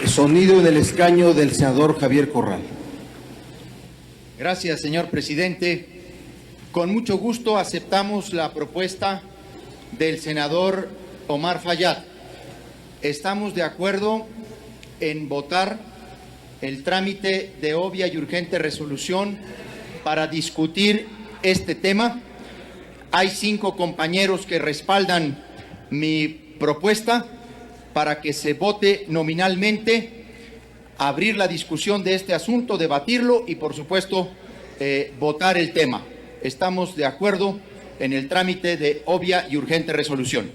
Sonido en el escaño del senador Javier Corral. Gracias, señor presidente. Con mucho gusto aceptamos la propuesta del senador Omar Fayad. Estamos de acuerdo en votar el trámite de obvia y urgente resolución para discutir este tema. Hay 5 compañeros que respaldan mi propuesta para que se vote nominalmente, abrir la discusión de este asunto, debatirlo y, por supuesto, votar el tema. Estamos de acuerdo en el trámite de obvia y urgente resolución.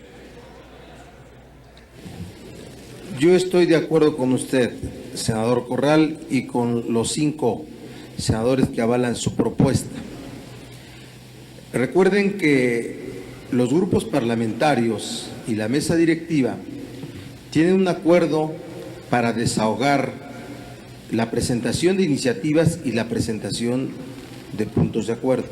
Yo estoy de acuerdo con usted, senador Corral, y con los 5 senadores que avalan su propuesta. Recuerden que los grupos parlamentarios y la mesa directiva tienen un acuerdo para desahogar la presentación de iniciativas y la presentación de puntos de acuerdo,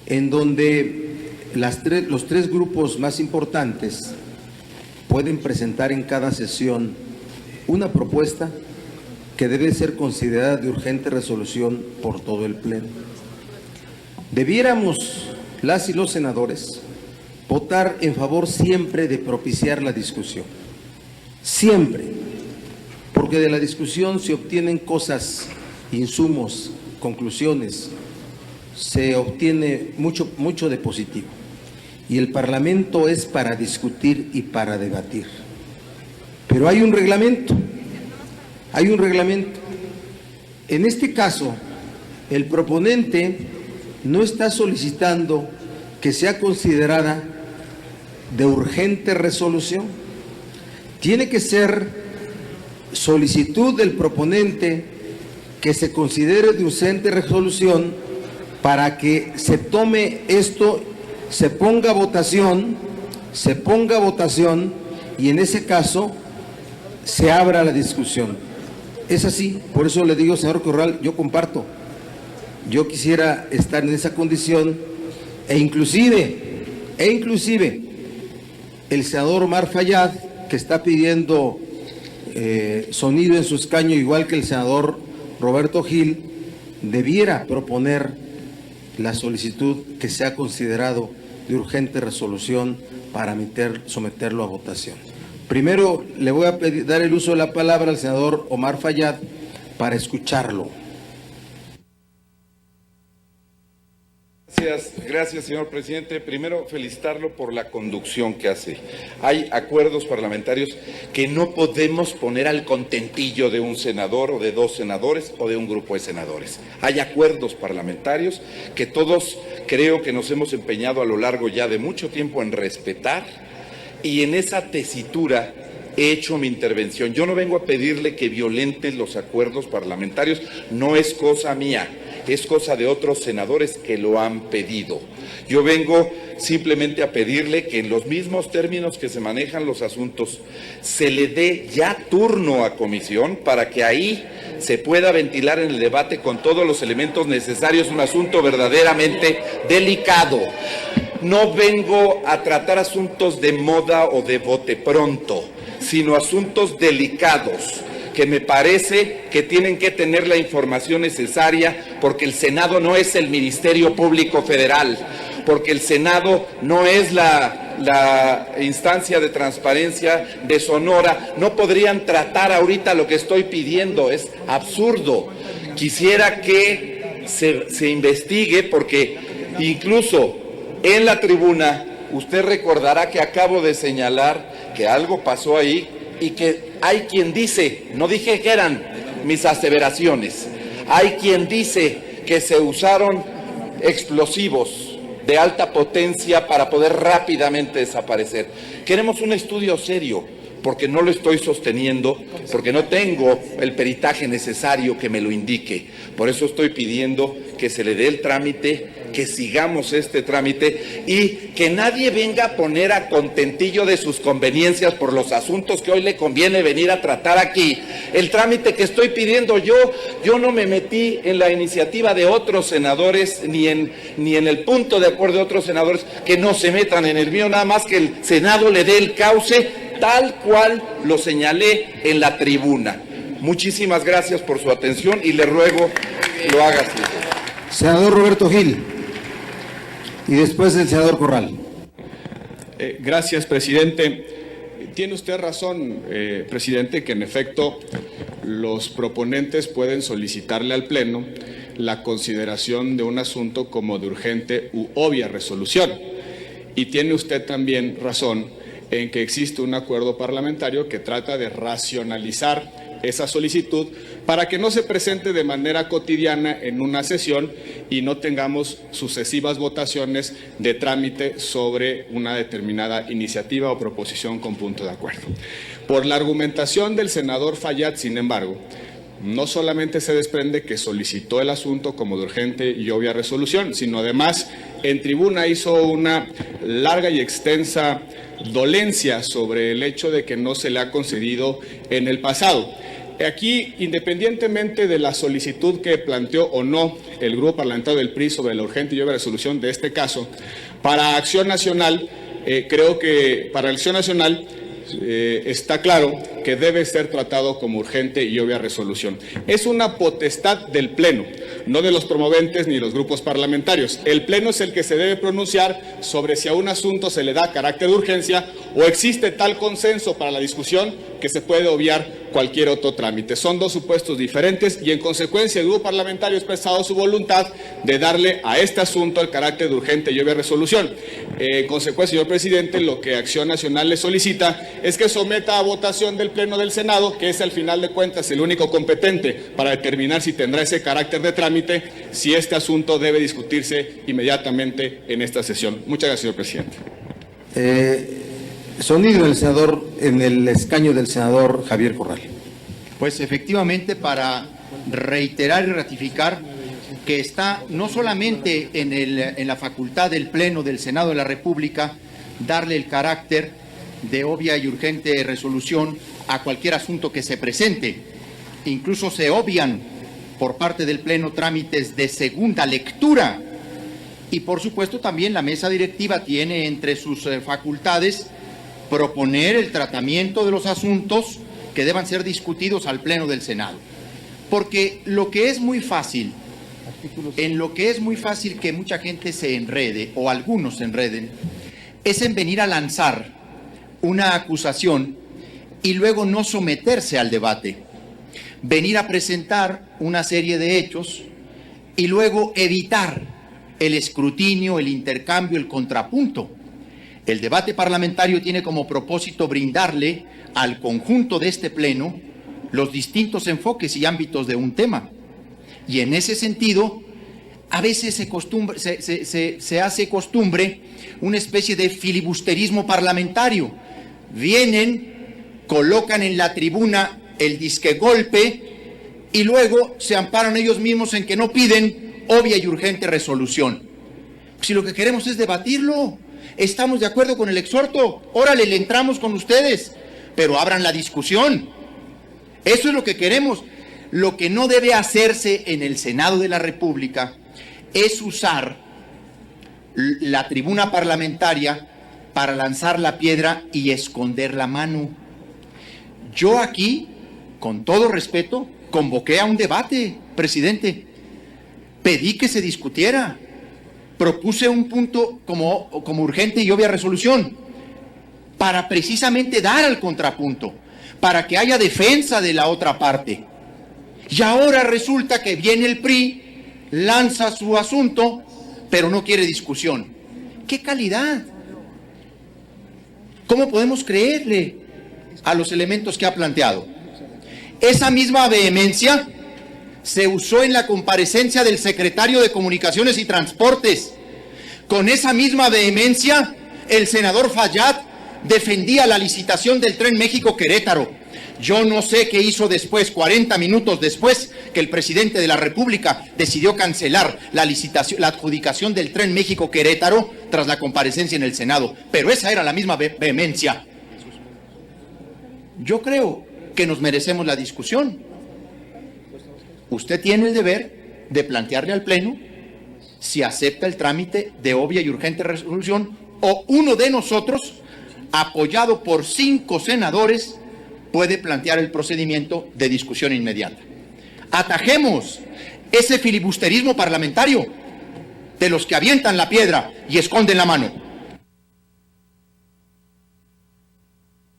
en donde los 3 grupos más importantes pueden presentar en cada sesión una propuesta que debe ser considerada de urgente resolución por todo el Pleno. Debiéramos, las y los senadores, votar en favor siempre de propiciar la discusión. Siempre. Porque de la discusión se obtienen cosas, insumos, conclusiones, se obtiene mucho de positivo. Y el Parlamento es para discutir y para debatir. Pero hay un reglamento. En este caso, el proponente no está solicitando que sea considerada de urgente resolución. Tiene que ser solicitud del proponente que se considere de urgente resolución para que se tome esto, se ponga a votación y en ese caso se abra la discusión. Es así, por eso le digo, señor Corral, yo comparto. Yo quisiera estar en esa condición e inclusive el senador Omar Fayad, que está pidiendo sonido en su escaño, igual que el senador Roberto Gil, debiera proponer la solicitud que sea considerado de urgente resolución para someterlo a votación. Primero le voy a dar el uso de la palabra al senador Omar Fayad para escucharlo. Gracias, señor presidente. Primero, felicitarlo por la conducción que hace. Hay acuerdos parlamentarios que no podemos poner al contentillo de un senador o de 2 senadores o de un grupo de senadores. Hay acuerdos parlamentarios que todos creo que nos hemos empeñado a lo largo ya de mucho tiempo en respetar, y en esa tesitura he hecho mi intervención. Yo no vengo a pedirle que violente los acuerdos parlamentarios, no es cosa mía. Es cosa de otros senadores que lo han pedido. Yo vengo simplemente a pedirle que en los mismos términos que se manejan los asuntos, se le dé ya turno a comisión para que ahí se pueda ventilar en el debate con todos los elementos necesarios un asunto verdaderamente delicado. No vengo a tratar asuntos de moda o de bote pronto, sino asuntos delicados, que me parece que tienen que tener la información necesaria, porque el Senado no es el Ministerio Público Federal, porque el Senado no es la instancia de transparencia de Sonora. No podrían tratar ahorita lo que estoy pidiendo, es absurdo. Quisiera que se investigue, porque incluso en la tribuna usted recordará que acabo de señalar que algo pasó ahí, y que hay quien dice, no dije que eran mis aseveraciones, hay quien dice que se usaron explosivos de alta potencia para poder rápidamente desaparecer. Queremos un estudio serio, porque no lo estoy sosteniendo, porque no tengo el peritaje necesario que me lo indique. Por eso estoy pidiendo que se le dé el trámite, que sigamos este trámite y que nadie venga a poner a contentillo de sus conveniencias por los asuntos que hoy le conviene venir a tratar aquí. El trámite que estoy pidiendo yo no me metí en la iniciativa de otros senadores, ni en el punto de acuerdo de otros senadores, que no se metan en el mío, nada más que el Senado le dé el cauce tal cual lo señalé en la tribuna. Muchísimas gracias por su atención y le ruego lo haga así. Senador Roberto Gil, y después el senador Corral. Gracias, presidente. Tiene usted razón, presidente, que en efecto los proponentes pueden solicitarle al Pleno la consideración de un asunto como de urgente u obvia resolución. Y tiene usted también razón en que existe un acuerdo parlamentario que trata de racionalizar esa solicitud para que no se presente de manera cotidiana en una sesión y no tengamos sucesivas votaciones de trámite sobre una determinada iniciativa o proposición con punto de acuerdo. Por la argumentación del senador Fayad, sin embargo, no solamente se desprende que solicitó el asunto como de urgente y obvia resolución, sino además en tribuna hizo una larga y extensa dolencia sobre el hecho de que no se le ha concedido en el pasado. Aquí, independientemente de la solicitud que planteó o no el Grupo Parlamentario del PRI sobre la urgente y obvia resolución de este caso, para Acción Nacional, creo que para Acción Nacional está claro que debe ser tratado como urgente y obvia resolución. Es una potestad del Pleno, no de los promoventes ni de los grupos parlamentarios. El Pleno es el que se debe pronunciar sobre si a un asunto se le da carácter de urgencia o existe tal consenso para la discusión que se puede obviar cualquier otro trámite. Son dos supuestos diferentes y en consecuencia el grupo parlamentario ha expresado su voluntad de darle a este asunto el carácter de urgente y obvia resolución. En consecuencia, señor presidente, lo que Acción Nacional le solicita es que someta a votación del Pleno del Senado, que es al final de cuentas el único competente para determinar si tendrá ese carácter de trámite, si este asunto debe discutirse inmediatamente en esta sesión. Muchas gracias, señor presidente. Sonido el senador en el escaño del senador Javier Corral. Pues efectivamente, para reiterar y ratificar que está no solamente en la facultad del Pleno del Senado de la República darle el carácter de obvia y urgente resolución a cualquier asunto que se presente. Incluso se obvian por parte del Pleno trámites de segunda lectura. Y por supuesto también la mesa directiva tiene entre sus facultades proponer el tratamiento de los asuntos que deban ser discutidos al Pleno del Senado. Porque lo que es muy fácil, en lo que es muy fácil que mucha gente se enrede, o algunos se enreden, es en venir a lanzar una acusación y luego no someterse al debate. Venir a presentar una serie de hechos y luego evitar el escrutinio, el intercambio, el contrapunto. El debate parlamentario tiene como propósito brindarle al conjunto de este Pleno los distintos enfoques y ámbitos de un tema. Y en ese sentido, a veces se hace costumbre una especie de filibusterismo parlamentario. Vienen, colocan en la tribuna el disque golpe y luego se amparan ellos mismos en que no piden obvia y urgente resolución. Si lo que queremos es debatirlo, estamos de acuerdo con el exhorto, órale, le entramos con ustedes, pero abran la discusión. Eso es lo que queremos. Lo que no debe hacerse en el Senado de la República es usar la tribuna parlamentaria para lanzar la piedra y esconder la mano. Yo aquí, con todo respeto, convoqué a un debate, presidente. Pedí que se discutiera. Propuse un punto como urgente y obvia resolución para precisamente dar al contrapunto, para que haya defensa de la otra parte. Y ahora resulta que viene el PRI, lanza su asunto, pero no quiere discusión. ¡Qué calidad! ¿Cómo podemos creerle a los elementos que ha planteado? Esa misma vehemencia se usó en la comparecencia del secretario de Comunicaciones y Transportes. Con esa misma vehemencia, el senador Fayad defendía la licitación del Tren México-Querétaro. Yo no sé qué hizo después, 40 minutos después, que el presidente de la República decidió cancelar la licitación, la adjudicación del Tren México-Querétaro tras la comparecencia en el Senado. Pero esa era la misma vehemencia. Yo creo que nos merecemos la discusión. Usted tiene el deber de plantearle al Pleno si acepta el trámite de obvia y urgente resolución o uno de nosotros apoyado por 5 senadores, puede plantear el procedimiento de discusión inmediata. Atajemos ese filibusterismo parlamentario de los que avientan la piedra y esconden la mano.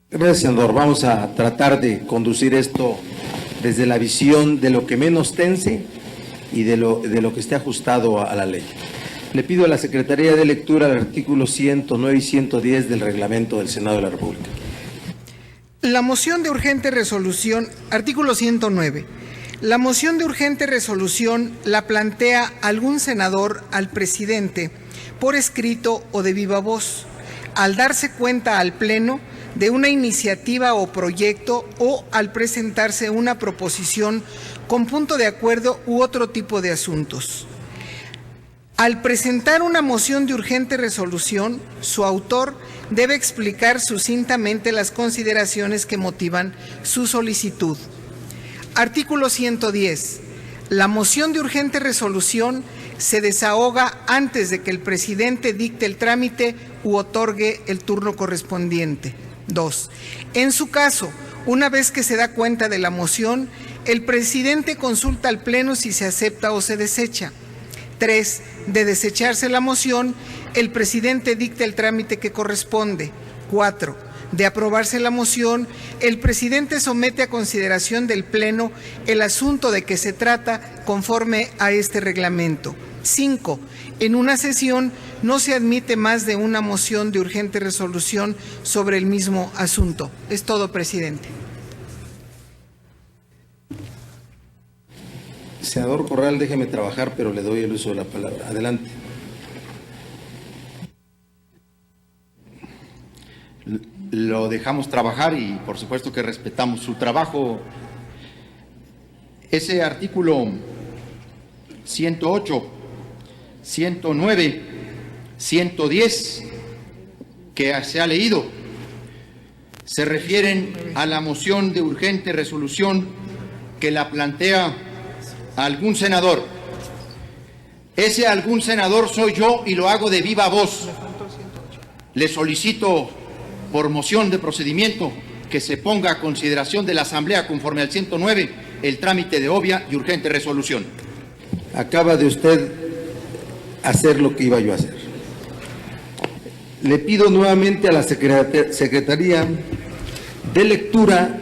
Gracias, senador. Vamos a tratar de conducir esto desde la visión de lo que menos tense y de lo que esté ajustado a la ley. Le pido a la Secretaría de Lectura el artículo 109 y 110 del Reglamento del Senado de la República. La moción de urgente resolución, artículo 109. La moción de urgente resolución la plantea algún senador al presidente por escrito o de viva voz, al darse cuenta al Pleno de una iniciativa o proyecto o al presentarse una proposición con punto de acuerdo u otro tipo de asuntos. Al presentar una moción de urgente resolución, su autor debe explicar sucintamente las consideraciones que motivan su solicitud. Artículo 110. La moción de urgente resolución se desahoga antes de que el presidente dicte el trámite u otorgue el turno correspondiente. 2. En su caso, una vez que se da cuenta de la moción, el presidente consulta al Pleno si se acepta o se desecha. 3. De desecharse la moción, el presidente dicta el trámite que corresponde. 4. De aprobarse la moción, el presidente somete a consideración del Pleno el asunto de que se trata conforme a este reglamento. 5. En una sesión no se admite más de una moción de urgente resolución sobre el mismo asunto. Es todo, presidente. Senador Corral, déjeme trabajar, pero le doy el uso de la palabra. Adelante. Lo dejamos trabajar y por supuesto que respetamos su trabajo. Ese artículo 108, 109, 110 que se ha leído se refieren a la moción de urgente resolución que la plantea algún senador. Ese algún senador soy yo y lo hago de viva voz. Le solicito por moción de procedimiento que se ponga a consideración de la Asamblea conforme al 109 el trámite de obvia y urgente resolución. Acaba de usted hacer lo que iba yo a hacer. Le pido nuevamente a la Secretaría de Lectura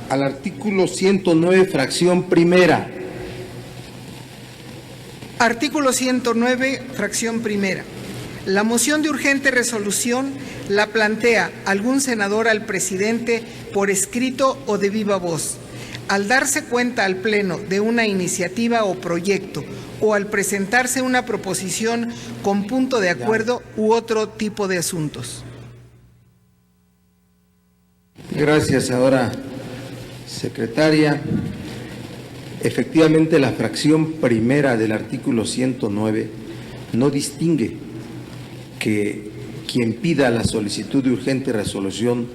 al artículo 109, fracción primera. Artículo 109, fracción primera. La moción de urgente resolución la plantea algún senador al presidente por escrito o de viva voz, al darse cuenta al Pleno de una iniciativa o proyecto o al presentarse una proposición con punto de acuerdo u otro tipo de asuntos. Gracias, senadora secretaria. Efectivamente, la fracción primera del artículo 109 no distingue que quien pida la solicitud de urgente resolución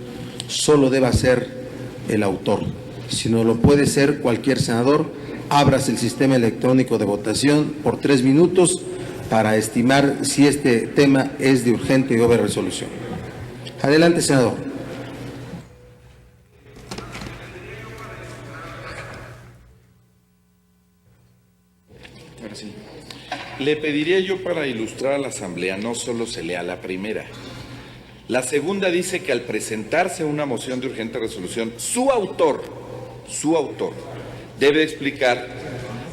solo deba ser el autor, sino lo puede ser cualquier senador. Ábrase el sistema electrónico de votación por 3 minutos para estimar si este tema es de urgente y obvia resolución. Adelante, senador. Le pediría yo para ilustrar a la Asamblea no solo se lea la primera. La segunda dice que al presentarse una moción de urgente resolución, su autor debe explicar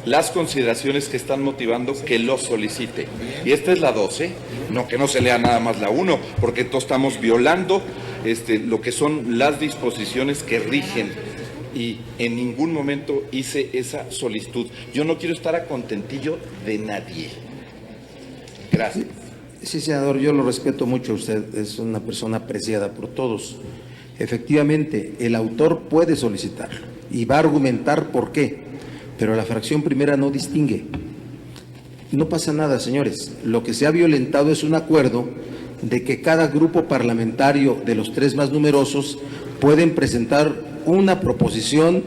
las consideraciones que están motivando que lo solicite. Y esta es la 12, no que no se lea nada más la 1, porque entonces estamos violando lo que son las disposiciones que rigen. Y en ningún momento hice esa solicitud. Yo no quiero estar a contentillo de nadie. Gracias. Sí, senador, yo lo respeto mucho. Usted es una persona apreciada por todos. Efectivamente, el autor puede solicitarlo y va a argumentar por qué, pero la fracción primera no distingue. No pasa nada, señores. Lo que se ha violentado es un acuerdo de que cada grupo parlamentario de los 3 más numerosos pueden presentar una proposición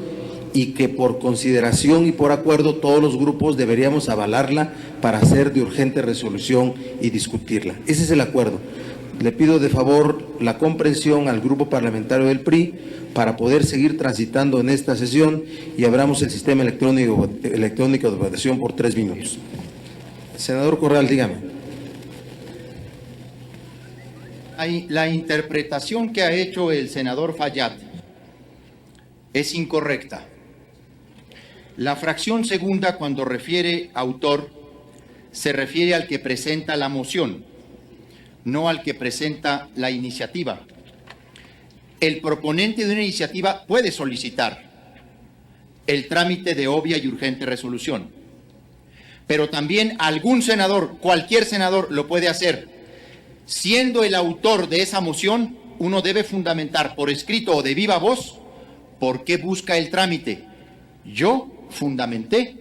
y que por consideración y por acuerdo todos los grupos deberíamos avalarla para hacer de urgente resolución y discutirla. Ese es el acuerdo. le pido de favor la comprensión al grupo parlamentario del PRI para poder seguir transitando en esta sesión y abramos el sistema electrónico de votación por 3 minutos. Senador Corral, dígame. La interpretación que ha hecho el senador Fayad es incorrecta. La fracción segunda, cuando refiere autor, se refiere al que presenta la moción, no al que presenta la iniciativa. El proponente de una iniciativa puede solicitar el trámite de obvia y urgente resolución, pero también algún senador, cualquier senador, lo puede hacer. Siendo el autor de esa moción, uno debe fundamentar por escrito o de viva voz por qué busca el trámite. Yo fundamenté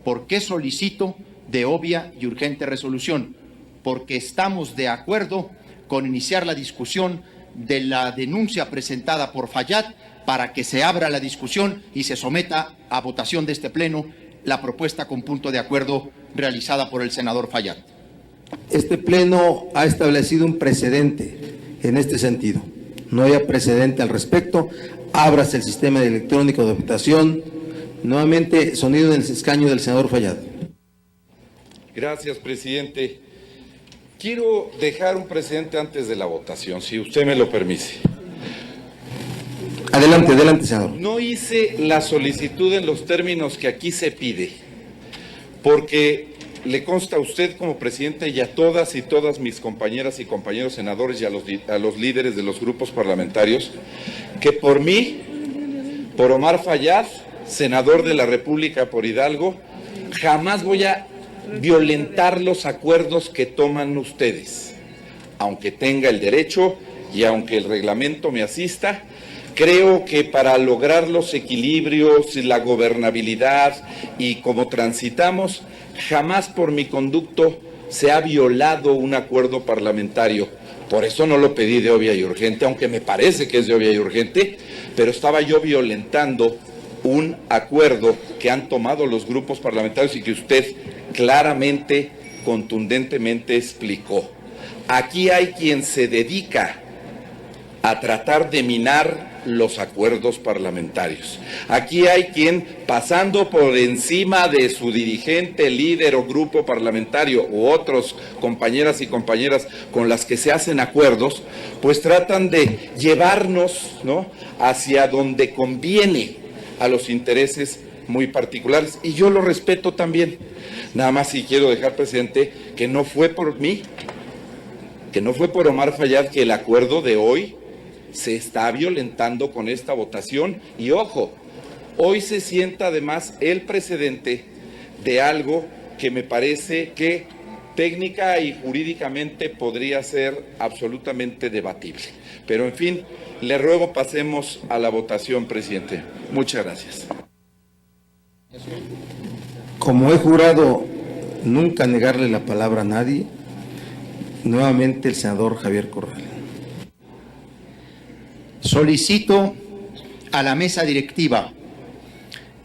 por qué solicito de obvia y urgente resolución, porque estamos de acuerdo con iniciar la discusión de la denuncia presentada por Fayad para que se abra la discusión y se someta a votación de este Pleno la propuesta con punto de acuerdo realizada por el senador Fayad. Este Pleno ha establecido un precedente en este sentido. No haya precedente al respecto. Ábrase el sistema electrónico de votación. Nuevamente, sonido en el escaño del senador Fayad. Gracias, presidente. Quiero dejar un precedente antes de la votación, si usted me lo permite. Adelante, adelante, senador. No hice la solicitud en los términos que aquí se pide, porque le consta a usted como presidente y a todas y todas mis compañeras y compañeros senadores y a los líderes de los grupos parlamentarios, que por mí, por Omar Fayad, senador de la República por Hidalgo, jamás voy a violentar los acuerdos que toman ustedes, aunque tenga el derecho y aunque el reglamento me asista. Creo que para lograr los equilibrios y la gobernabilidad y como transitamos, jamás por mi conducto se ha violado un acuerdo parlamentario. Por eso no lo pedí de obvia y urgente, aunque me parece que es de obvia y urgente, pero estaba yo violentando un acuerdo que han tomado los grupos parlamentarios y que usted claramente, contundentemente explicó. Aquí hay quien se dedica a tratar de minar los acuerdos parlamentarios. Aquí hay quien, pasando por encima de su dirigente, líder o grupo parlamentario u otros compañeras y compañeras con las que se hacen acuerdos, pues tratan de llevarnos, ¿no?, hacia donde conviene a los intereses muy particulares. Y yo lo respeto también. Nada más sí quiero dejar presente que no fue por mí, que no fue por Omar Fayad que el acuerdo de hoy se está violentando con esta votación. Y ojo, hoy se sienta además el precedente de algo que me parece que técnica y jurídicamente podría ser absolutamente debatible. Pero en fin, le ruego pasemos a la votación, presidente. Muchas gracias. Como he jurado nunca negarle la palabra a nadie, nuevamente el senador Javier Corral. Solicito a la mesa directiva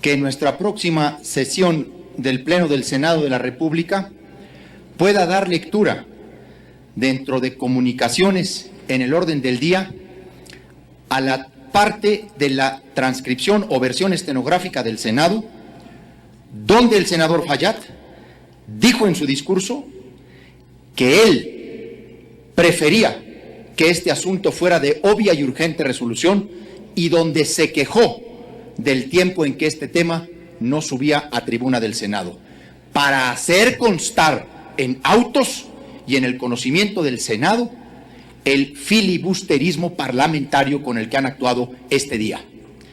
que en nuestra próxima sesión del Pleno del Senado de la República pueda dar lectura, dentro de comunicaciones en el orden del día, a la parte de la transcripción o versión estenográfica del Senado, donde el senador Fayad dijo en su discurso que él prefería que este asunto fuera de obvia y urgente resolución y donde se quejó del tiempo en que este tema no subía a tribuna del Senado, para hacer constar en autos y en el conocimiento del Senado el filibusterismo parlamentario con el que han actuado este día.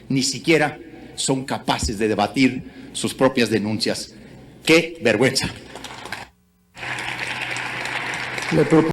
Ni siquiera son capaces de debatir sus propias denuncias. ¡Qué vergüenza!